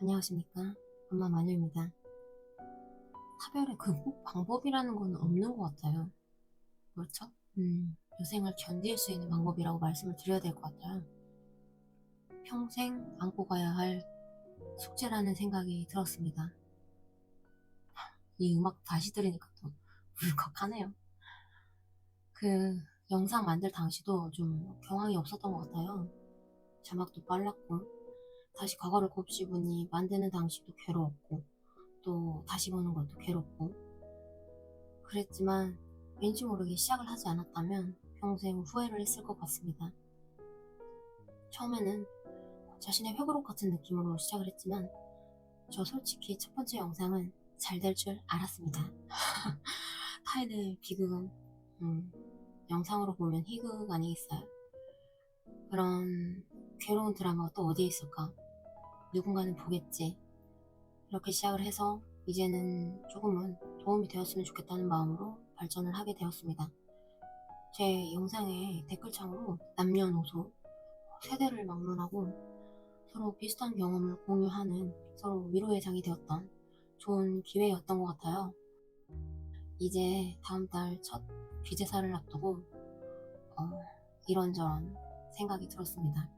안녕하십니까. 엄마 마녀입니다. 차별의 극복 방법이라는 건 없는 것 같아요. 그렇죠? 여생을 견딜 수 있는 방법이라고 말씀을 드려야 될 것 같아요. 평생 안고 가야 할 숙제라는 생각이 들었습니다. 이 음악 다시 들으니까 또 울컥하네요. 그 영상 만들 당시도 좀 경황이 없었던 것 같아요. 자막도 빨랐고, 다시 과거를 곱씹으니 만드는 당시도 괴로웠고, 또 다시 보는 것도 괴롭고, 그랬지만 왠지 모르게 시작을 하지 않았다면 평생 후회를 했을 것 같습니다. 처음에는 자신의 회고록 같은 느낌으로 시작을 했지만 저 솔직히 첫 번째 영상은 잘 될 줄 알았습니다. 타인의 비극은 영상으로 보면 희극 아니겠어요? 그런 괴로운 드라마가 또 어디에 있을까? 누군가는 보겠지. 이렇게 시작을 해서 이제는 조금은 도움이 되었으면 좋겠다는 마음으로 발전을 하게 되었습니다. 제 영상의 댓글창으로 남녀노소, 세대를 막론하고 서로 비슷한 경험을 공유하는 서로 위로의 장이 되었던 좋은 기회였던 것 같아요. 이제 다음 달 첫 귀재사를 앞두고 이런저런 생각이 들었습니다.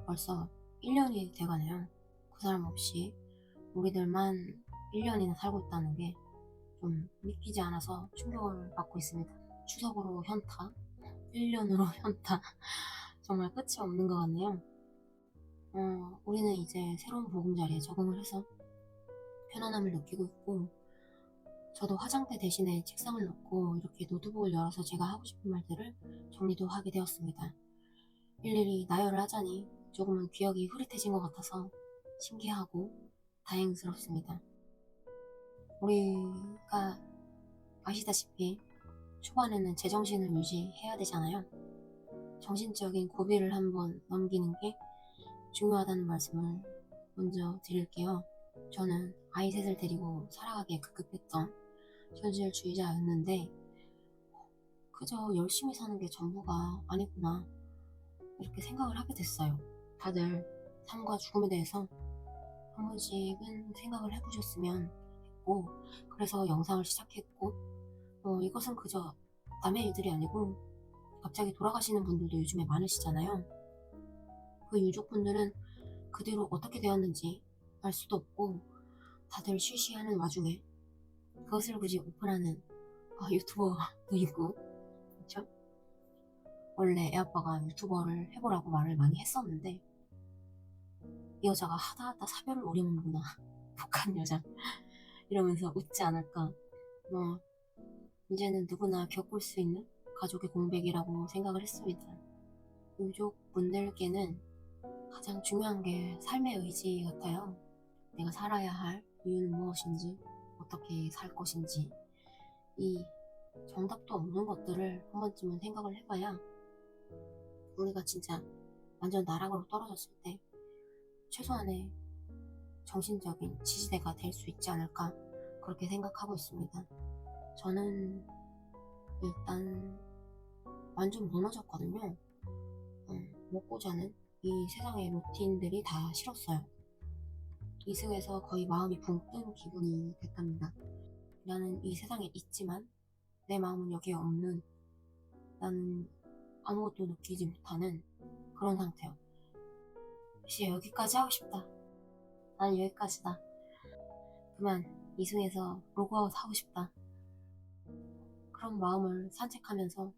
벌써 1년이 돼가네요. 그 사람 없이 우리들만 1년이나 살고 있다는 게 좀 믿기지 않아서 충격을 받고 있습니다. 추석으로 현타, 1년으로 현타. 정말 끝이 없는 것 같네요. 우리는 이제 새로운 보금자리에 적응을 해서 편안함을 느끼고 있고, 저도 화장대 대신에 책상을 놓고 이렇게 노트북을 열어서 제가 하고 싶은 말들을 정리도 하게 되었습니다. 일일이 나열을 하자니 조금은 기억이 흐릿해진 것 같아서 신기하고 다행스럽습니다. 우리가 아시다시피 초반에는 제정신을 유지해야 되잖아요. 정신적인 고비를 한번 넘기는 게 중요하다는 말씀을 먼저 드릴게요. 저는 아이 셋을 데리고 살아가기에 급급했던 현실주의자였는데 그저 열심히 사는 게 전부가 아니구나 이렇게 생각을 하게 됐어요. 다들 삶과 죽음에 대해서 한 번씩은 생각을 해보셨으면 했고, 그래서 영상을 시작했고, 이것은 그저 남의 일들이 아니고 갑자기 돌아가시는 분들도 요즘에 많으시잖아요. 그 유족분들은 그 뒤로 어떻게 되었는지 알 수도 없고 다들 쉬쉬하는 와중에 그것을 굳이 오픈하는 유튜버도 있고, 그렇죠? 원래 애아빠가 유튜버를 해보라고 말을 많이 했었는데 이 여자가 하다하다 사별을 오리는구나. 북한 여자 이러면서 웃지 않을까. 뭐 이제는 누구나 겪을 수 있는 가족의 공백이라고 생각을 했습니다. 유족분들께는 가장 중요한 게 삶의 의지 같아요. 내가 살아야 할 이유는 무엇인지, 어떻게 살 것인지, 이 정답도 없는 것들을 한 번쯤은 생각을 해봐야 우리가 진짜 완전 나락으로 떨어졌을 때 최소한의 정신적인 지지대가 될 수 있지 않을까 그렇게 생각하고 있습니다. 저는 일단 완전 무너졌거든요. 먹고 자는 이 세상의 루틴들이 다 싫었어요. 이승에서 거의 마음이 붕 뜬 기분이 됐답니다. 나는 이 세상에 있지만 내 마음은 여기에 없는, 나는 아무것도 느끼지 못하는 그런 상태요. 이제 여기까지 하고 싶다. 난 여기까지다. 그만 이승에서 로그아웃 하고 싶다. 그런 마음을 산책하면서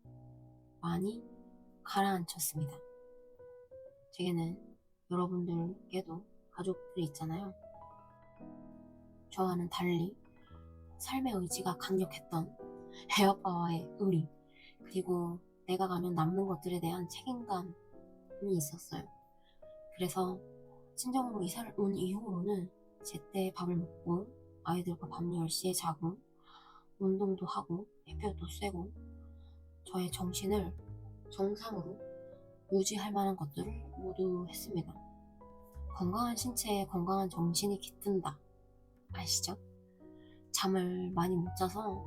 많이 가라앉혔습니다. 제게는 여러분들께도 가족들이 있잖아요. 저와는 달리 삶의 의지가 강력했던 애아빠와의 의리, 그리고 내가 가면 남는 것들에 대한 책임감이 있었어요. 그래서 친정으로 이사를 온 이후로는 제때 밥을 먹고 아이들과 밤 10시에 자고 운동도 하고 햇볕도 쐬고 저의 정신을 정상으로 유지할 만한 것들을 모두 했습니다. 건강한 신체에 건강한 정신이 깃든다. 아시죠? 잠을 많이 못 자서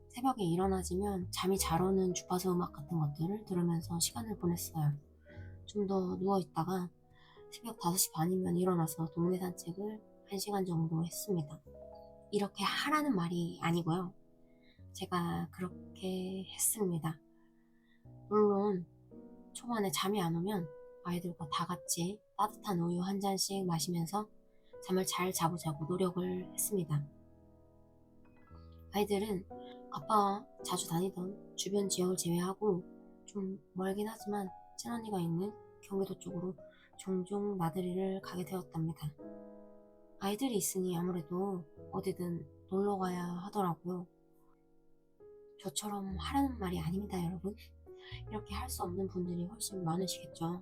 새벽에 일어나지면 잠이 잘 오는 주파수 음악 같은 것들을 들으면서 시간을 보냈어요. 좀 더 누워있다가 새벽 5시 반이면 일어나서 동네 산책을 1시간 정도 했습니다. 이렇게 하라는 말이 아니고요. 제가 그렇게 했습니다. 물론 초반에 잠이 안 오면 아이들과 다 같이 따뜻한 우유 한 잔씩 마시면서 잠을 잘 자보자고 노력을 했습니다. 아이들은 아빠 자주 다니던 주변 지역을 제외하고 좀 멀긴 하지만 친언니가 있는 경기도 쪽으로 종종 나들이를 가게 되었답니다. 아이들이 있으니 아무래도 어디든 놀러 가야 하더라고요. 저처럼 하라는 말이 아닙니다, 여러분. 이렇게 할 수 없는 분들이 훨씬 많으시겠죠.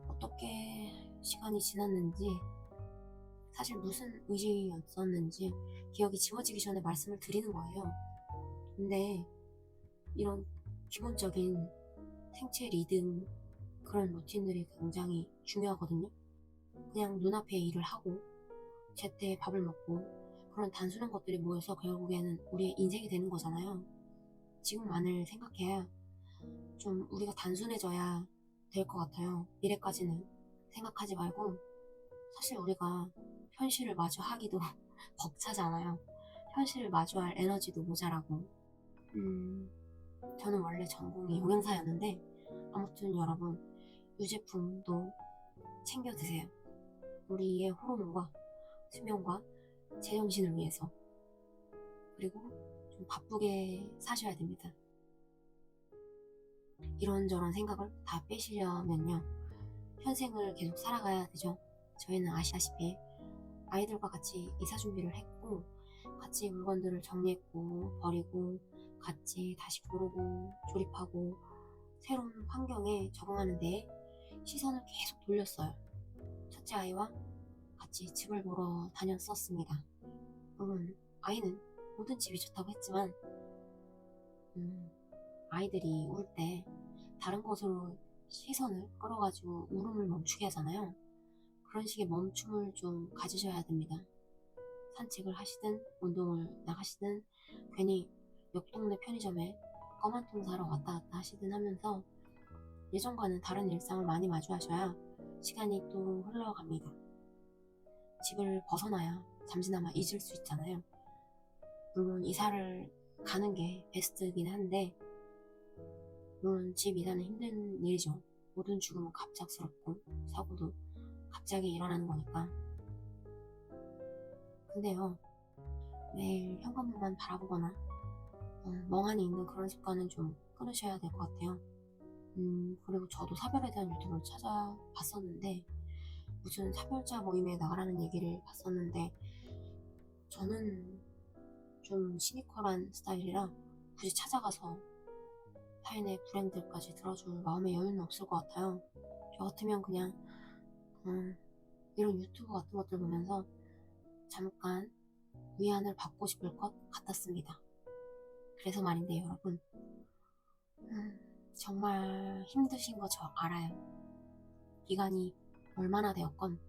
어떻게 시간이 지났는지, 사실 무슨 의지였었는지 기억이 지워지기 전에 말씀을 드리는 거예요. 근데 이런 기본적인 생체 리듬, 그런 루틴들이 굉장히 중요하거든요. 그냥 눈앞에 일을 하고 제때 밥을 먹고 그런 단순한 것들이 모여서 결국에는 우리의 인생이 되는 거잖아요. 지금만을 생각해야 좀 우리가 단순해져야 될 것 같아요. 미래까지는 생각하지 말고, 사실 우리가 현실을 마주하기도 벅차잖아요. 현실을 마주할 에너지도 모자라고. 저는 원래 전공이 영양사였는데 아무튼 여러분, 유제품도 챙겨 드세요. 우리의 호르몬과 수면과 제정신을 위해서. 그리고 좀 바쁘게 사셔야 됩니다. 이런저런 생각을 다 빼시려면요, 현생을 계속 살아가야 되죠. 저희는 아시다시피 아이들과 같이 이사 준비를 했고, 같이 물건들을 정리했고 버리고, 같이 다시 고르고 조립하고 새로운 환경에 적응하는 데에 시선을 계속 돌렸어요. 첫째 아이와 같이 집을 보러 다녔었습니다. 물론 아이는 모든 집이 좋다고 했지만 아이들이 울 때 다른 곳으로 시선을 끌어가지고 울음을 멈추게 하잖아요. 그런 식의 멈춤을 좀 가지셔야 됩니다. 산책을 하시든 운동을 나가시든 괜히 옆 동네 편의점에 껌 한 통 사러 왔다 갔다 하시든 하면서 예전과는 다른 일상을 많이 마주하셔야 시간이 또 흘러갑니다. 집을 벗어나야 잠시나마 잊을 수 있잖아요. 물론 이사를 가는 게 베스트긴 한데, 물론 집 이사는 힘든 일이죠. 모든 죽음은 갑작스럽고 사고도 갑자기 일어나는 거니까. 근데요, 매일 현관문만 바라보거나 멍하니 있는 그런 습관은 좀 끊으셔야 될 것 같아요. 그리고 저도 사별에 대한 유튜브를 찾아봤었는데, 무슨 사별자 모임에 나가라는 얘기를 봤었는데, 저는 좀 시니컬한 스타일이라 굳이 찾아가서 타인의 불행들까지 들어줄 마음의 여유는 없을 것 같아요. 저 같으면 그냥 이런 유튜브 같은 것들 보면서 잠깐 위안을 받고 싶을 것 같았습니다. 그래서 말인데 여러분, 정말 힘드신 거 저 알아요. 기간이 얼마나 되었건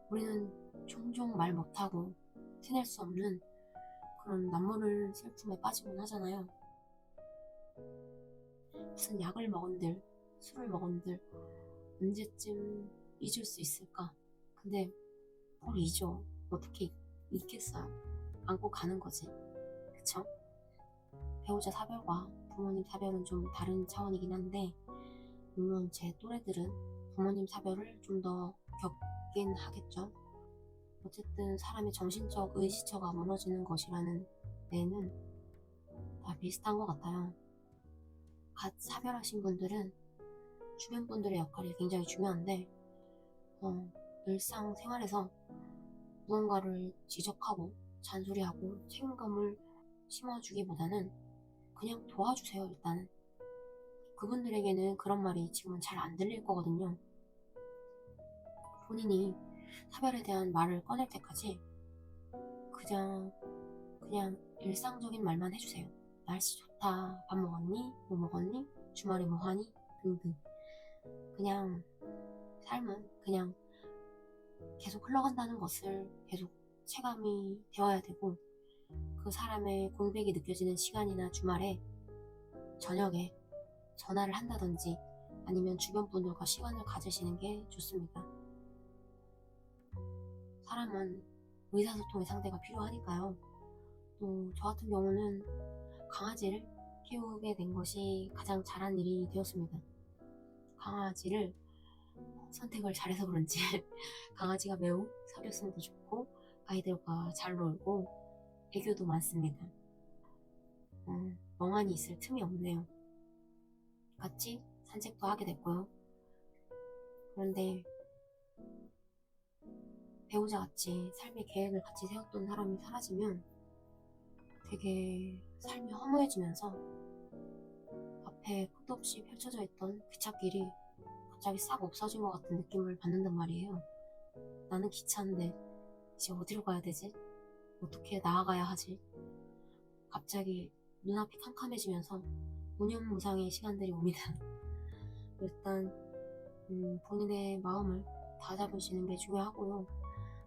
우리는 종종 말 못하고 티낼 수 없는 그런 남모를 슬픔에 빠지곤 하잖아요. 무슨 약을 먹은들, 술을 먹은들 언제쯤 잊을 수 있을까? 근데 뭘 잊어? 어떻게 잊겠어요? 안고 가는 거지. 그쵸? 배우자 사별과 부모님 사별은 좀 다른 차원이긴 한데, 물론 제 또래들은 부모님 사별을 좀 더 겪긴 하겠죠. 어쨌든 사람의 정신적 의지처가 무너지는 것이라는 데는 다 비슷한 것 같아요. 갓 사별하신 분들은 주변 분들의 역할이 굉장히 중요한데, 일상생활에서 무언가를 지적하고 잔소리하고 책임감을 심어주기보다는 그냥 도와주세요. 일단은 그분들에게는 그런 말이 지금은 잘 안 들릴 거거든요. 본인이 사별에 대한 말을 꺼낼 때까지 그냥 일상적인 말만 해주세요. 날씨 좋다, 밥 먹었니, 뭐 먹었니, 주말에 뭐 하니 등등. 그냥 삶은 그냥 계속 흘러간다는 것을 계속 체감이 되어야 되고, 그 사람의 공백이 느껴지는 시간이나 주말에 저녁에 전화를 한다든지 아니면 주변 분들과 시간을 가지시는 게 좋습니다. 사람은 의사소통의 상대가 필요하니까요. 또 저 같은 경우는 강아지를 키우게 된 것이 가장 잘한 일이 되었습니다. 강아지를 선택을 잘해서 그런지 강아지가 매우 사교성도 좋고 아이들과 잘 놀고 애교도 많습니다. 멍하니 있을 틈이 없네요. 같이 산책도 하게 됐고요. 그런데 배우자같이 삶의 계획을 같이 세웠던 사람이 사라지면 되게 삶이 허무해지면서 앞에 끝도 없이 펼쳐져 있던 기찻길이 갑자기 싹 없어진 것 같은 느낌을 받는단 말이에요. 나는 기차인데 이제 어디로 가야 되지? 어떻게 나아가야 하지? 갑자기 눈앞이 캄캄해지면서 무념무상의 시간들이 옵니다. 일단 본인의 마음을 다잡으시는 게 중요하고요.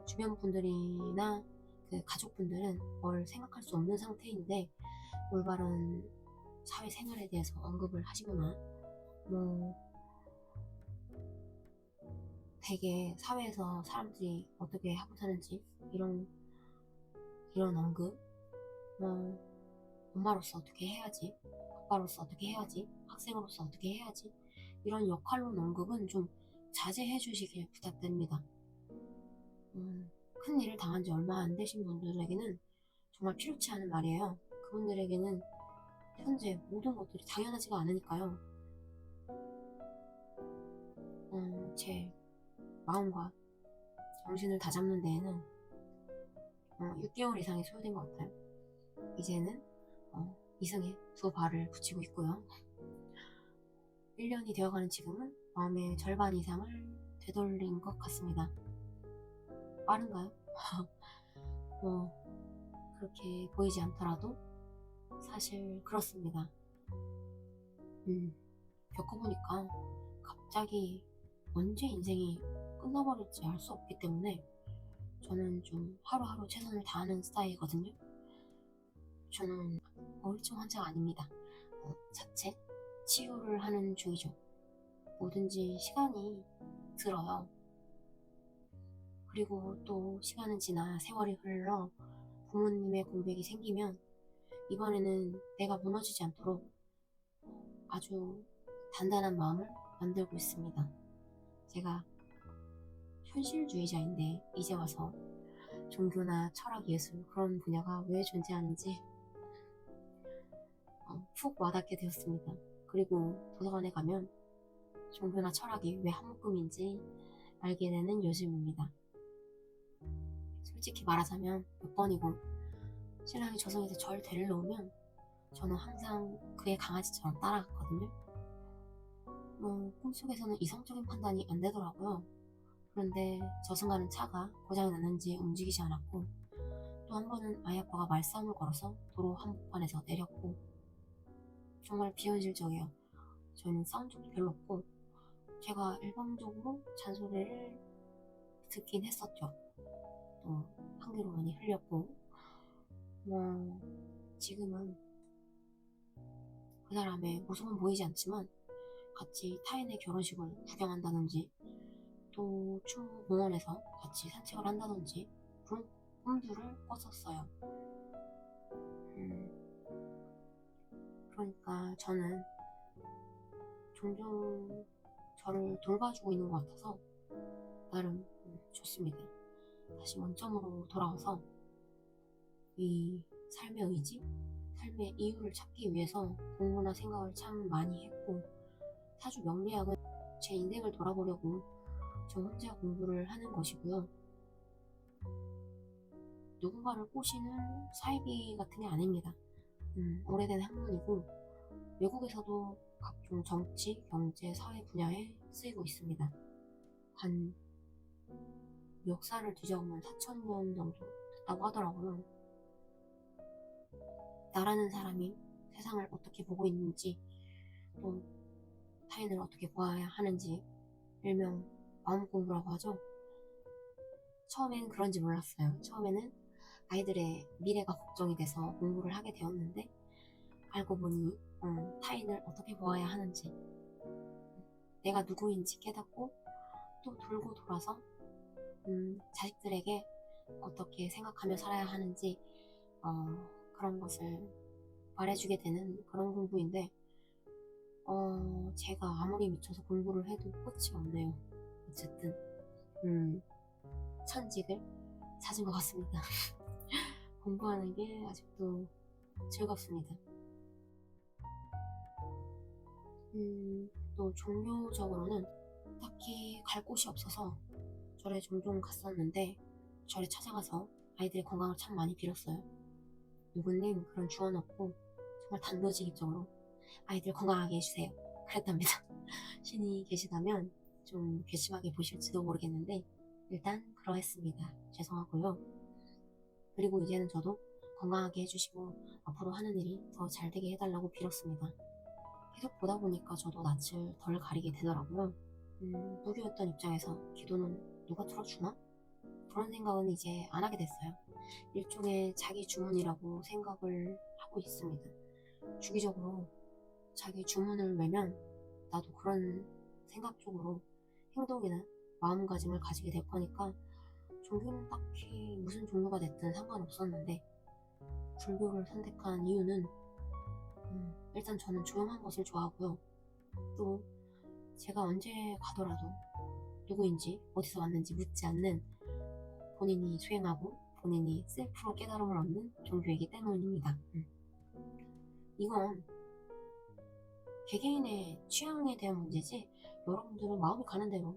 주변 분들이나 그 가족분들은 뭘 생각할 수 없는 상태인데 올바른 사회생활에 대해서 언급을 하시거나 뭐 되게 사회에서 사람들이 어떻게 하고 사는지 이런 언급, 뭐 엄마로서 어떻게 해야지, 아빠로서 어떻게 해야지, 학생으로서 어떻게 해야지 이런 역할론 언급은 좀 자제해 주시길 부탁드립니다. 큰 일을 당한 지 얼마 안 되신 분들에게는 정말 필요치 않은 말이에요. 그분들에게는 현재 모든 것들이 당연하지가 않으니까요. 제 마음과 정신을 다잡는 데에는 6개월 이상이 소요된 것 같아요. 이제는 이승에 두 발을 붙이고 있고요. 1년이 되어가는 지금은 마음의 절반 이상을 되돌린 것 같습니다. 빠른가요? 그렇게 보이지 않더라도 사실 그렇습니다. 겪어보니까 갑자기 언제 인생이 끝나버릴지 알 수 없기 때문에 저는 좀 하루하루 최선을 다하는 스타일이거든요. 저는 우울증 환자가 아닙니다. 자체 치유를 하는 중이죠. 뭐든지 시간이 들어요. 그리고 또 시간은 지나 세월이 흘러 부모님의 공백이 생기면 이번에는 내가 무너지지 않도록 아주 단단한 마음을 만들고 있습니다. 제가 현실주의자인데 이제 와서 종교나 철학, 예술 그런 분야가 왜 존재하는지 푹 와닿게 되었습니다. 그리고 도서관에 가면 종교나 철학이 왜 한묶음인지 알게 되는 요즘입니다. 솔직히 말하자면 몇 번이고 신랑이 저승에서 절 데리러 오면 저는 항상 그의 강아지처럼 따라갔거든요. 꿈속에서는 이성적인 판단이 안 되더라고요. 그런데 저승가는 차가 고장이 났는지 움직이지 않았고 또 한 번은 아이 아빠가 말싸움을 걸어서 도로 한복판에서 내렸고 정말 비현실적이에요. 저희는 싸운 적도 별로 없고 제가 일방적으로 잔소리를 듣긴 했었죠. 또 한 귀로 많이 흘렸고 지금은 그 사람의 모습은 보이지 않지만 같이 타인의 결혼식을 구경한다든지 또 충무공원에서 같이 산책을 한다든지 그런 꿈들을 꿨었어요. 그러니까 저는 종종 저를 돌봐주고 있는 것 같아서 나름 좋습니다. 다시 원점으로 돌아와서 이 삶의 의지, 삶의 이유를 찾기 위해서 공부나 생각을 참 많이 했고 사주 명리학은 제 인생을 돌아보려고 저 혼자 공부를 하는 것이고요. 누군가를 꼬시는 사이비 같은 게 아닙니다. 오래된 학문이고 외국에서도 각종 정치, 경제, 사회 분야에 쓰이고 있습니다. 한 역사를 뒤져보면 4,000년 정도 됐다고 하더라고요. 나라는 사람이 세상을 어떻게 보고 있는지 또 타인을 어떻게 보아야 하는지 일명 마음 공부라고 하죠. 처음엔 그런지 몰랐어요. 처음에는 아이들의 미래가 걱정이 돼서 공부를 하게 되었는데 알고 보니 타인을 어떻게 보아야 하는지 내가 누구인지 깨닫고 또 돌고 돌아서 자식들에게 어떻게 생각하며 살아야 하는지 그런 것을 말해주게 되는 그런 공부인데 제가 아무리 미쳐서 공부를 해도 끝이 없네요. 어쨌든 천직을 찾은 것 같습니다. 공부하는 게 아직도 즐겁습니다. 또 종교적으로는 딱히 갈 곳이 없어서 절에 종종 갔었는데 절에 찾아가서 아이들의 건강을 참 많이 빌었어요. 누구님 그런 주원 없고 정말 단도직입적으로 아이들 건강하게 해주세요. 그랬답니다. 신이 계시다면 좀 괘씸하게 보실지도 모르겠는데 일단 그러했습니다. 죄송하고요. 그리고 이제는 저도 건강하게 해주시고 앞으로 하는 일이 더 잘 되게 해달라고 빌었습니다. 계속 보다 보니까 저도 낯을 덜 가리게 되더라고요. 무교였던 입장에서 기도는 누가 들어주나? 그런 생각은 이제 안 하게 됐어요. 일종의 자기 주문이라고 생각을 하고 있습니다. 주기적으로 자기 주문을 외면 나도 그런 생각 쪽으로 행동이나 마음가짐을 가지게 될 거니까 종교는 딱히 무슨 종교가 됐든 상관없었는데 불교를 선택한 이유는 일단 저는 조용한 것을 좋아하고요. 또 제가 언제 가더라도 누구인지 어디서 왔는지 묻지 않는 본인이 수행하고 본인이 셀프로 깨달음을 얻는 종교이기 때문입니다. 이건 개개인의 취향에 대한 문제지 여러분들은 마음이 가는 대로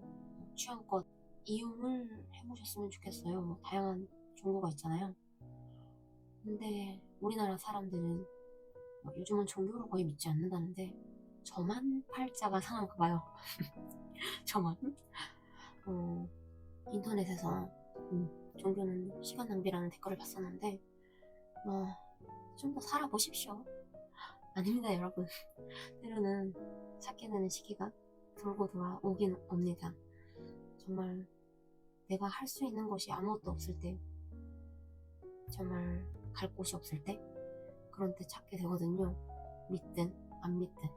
취향껏 이용을 해보셨으면 좋겠어요. 뭐 다양한 종교가 있잖아요. 근데 우리나라 사람들은 요즘은 종교를 거의 믿지 않는다는데 저만 팔자가 상한가 봐요. 저만 인터넷에서 종교는 시간 낭비라는 댓글을 봤었는데 좀 더 살아보십시오. 아닙니다 여러분. 때로는 찾게 되는 시기가 돌고 돌아오긴 옵니다. 정말 내가 할 수 있는 것이 아무것도 없을 때, 정말 갈 곳이 없을 때 그런 때 찾게 되거든요. 믿든 안 믿든.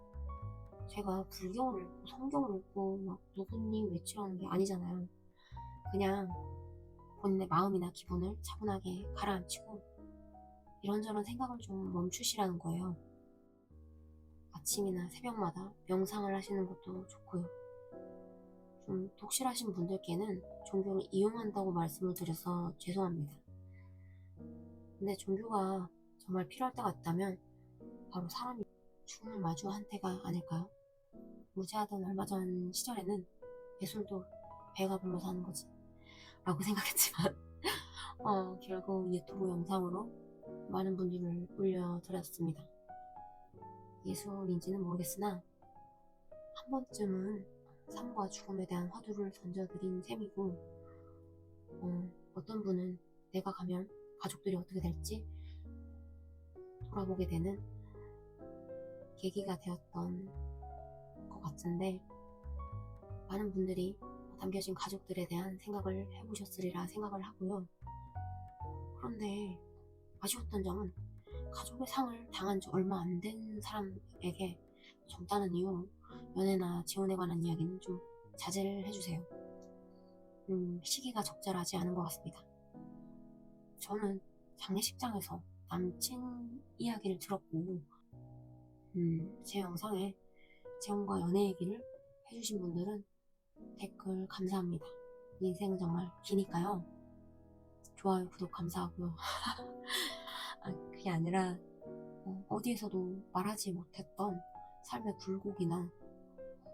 제가 불경을 읽고 성경을 읽고 막 누구님 외치라는 게 아니잖아요. 그냥 본인의 마음이나 기분을 차분하게 가라앉히고 이런저런 생각을 좀 멈추시라는 거예요. 아침이나 새벽마다 명상을 하시는 것도 좋고요. 좀 독실하신 분들께는 종교를 이용한다고 말씀을 드려서 죄송합니다. 근데 종교가 정말 필요할 때가 있다면 바로 사람이 죽음을 마주한 때가 아닐까요? 무지하던 얼마 전 시절에는 예술도 배가 불러서 하는 거지 라고 생각했지만 결국 유튜브 영상으로 많은 분들을 올려드렸습니다. 예술인지는 모르겠으나 한 번쯤은 삶과 죽음에 대한 화두를 던져드린 셈이고 어떤 분은 내가 가면 가족들이 어떻게 될지 돌아보게 되는 계기가 되었던 것 같은데 많은 분들이 남겨진 가족들에 대한 생각을 해보셨으리라 생각을 하고요. 그런데 아쉬웠던 점은 가족의 상을 당한 지 얼마 안 된 사람에게 젊다는 이유로 연애나 지원에 관한 이야기는 좀 자제를 해주세요. 시기가 적절하지 않은 것 같습니다. 저는 장례식장에서 남친 이야기를 들었고 제 영상에 재혼과 연애 얘기를 해주신 분들은 댓글 감사합니다. 인생은 정말 기니까요. 좋아요, 구독 감사하고요. 그게 아니라 어디에서도 말하지 못했던 삶의 굴곡이나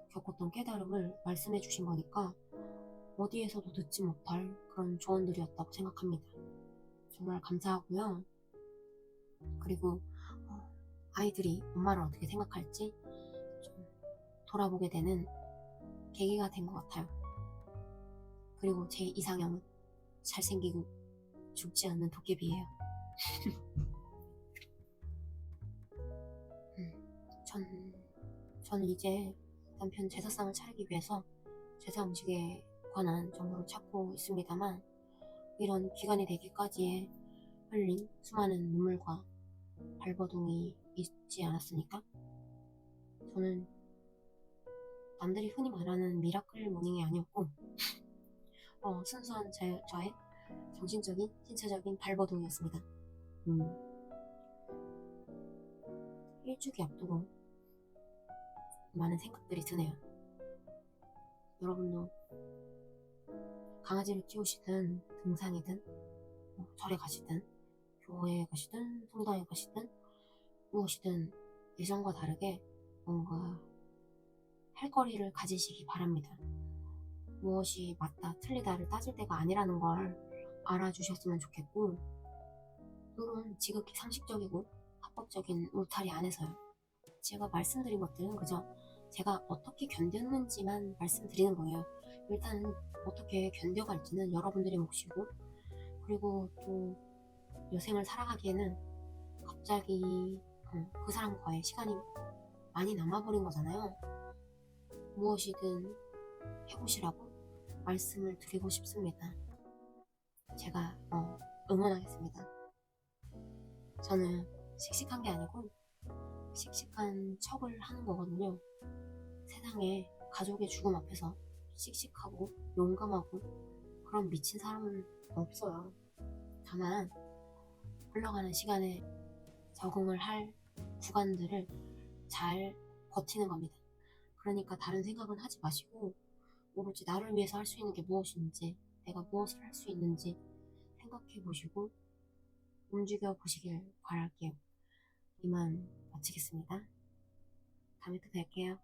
겪었던 깨달음을 말씀해 주신 거니까 어디에서도 듣지 못할 그런 조언들이었다고 생각합니다. 정말 감사하고요. 그리고 아이들이 엄마를 어떻게 생각할지 좀 돌아보게 되는 계기가 된 것 같아요. 그리고 제 이상형은 잘생기고 죽지 않는 도깨비예요. 저는 이제 남편 제사상을 차리기 위해서 제사 음식에 관한 정보를 찾고 있습니다만 이런 기간이 되기까지에 흘린 수많은 눈물과 발버둥이 있지 않았습니까? 저는 남들이 흔히 말하는 미라클 모닝이 아니었고 순수한 저의 정신적인, 신체적인 발버둥이었습니다. 일주기 앞두고 많은 생각들이 드네요. 여러분도 강아지를 키우시든 등산이든 절에 가시든 교회에 가시든 성당에 가시든 무엇이든 예전과 다르게 뭔가 할 거리를 가지시기 바랍니다. 무엇이 맞다 틀리다를 따질 때가 아니라는 걸 알아주셨으면 좋겠고, 물론 지극히 상식적이고 합법적인 울타리 안에서요. 제가 말씀드린 것들은 그저 제가 어떻게 견뎠는지만 말씀드리는 거예요. 일단은 어떻게 견뎌갈지는 여러분들의 몫이고, 그리고 또 여생을 살아가기에는 갑자기 그 사람과의 시간이 많이 남아버린 거잖아요. 무엇이든 해보시라고 말씀을 드리고 싶습니다. 제가 응원하겠습니다. 저는 씩씩한 게 아니고 씩씩한 척을 하는 거거든요. 세상에 가족의 죽음 앞에서 씩씩하고 용감하고 그런 미친 사람은 없어요. 다만 흘러가는 시간에 적응을 할 구간들을 잘 버티는 겁니다. 그러니까 다른 생각은 하지 마시고 오로지 나를 위해서 할 수 있는 게 무엇인지, 내가 무엇을 할 수 있는지 생각해 보시고 움직여 보시길 바랄게요. 이만 마치겠습니다. 다음에 또 뵐게요.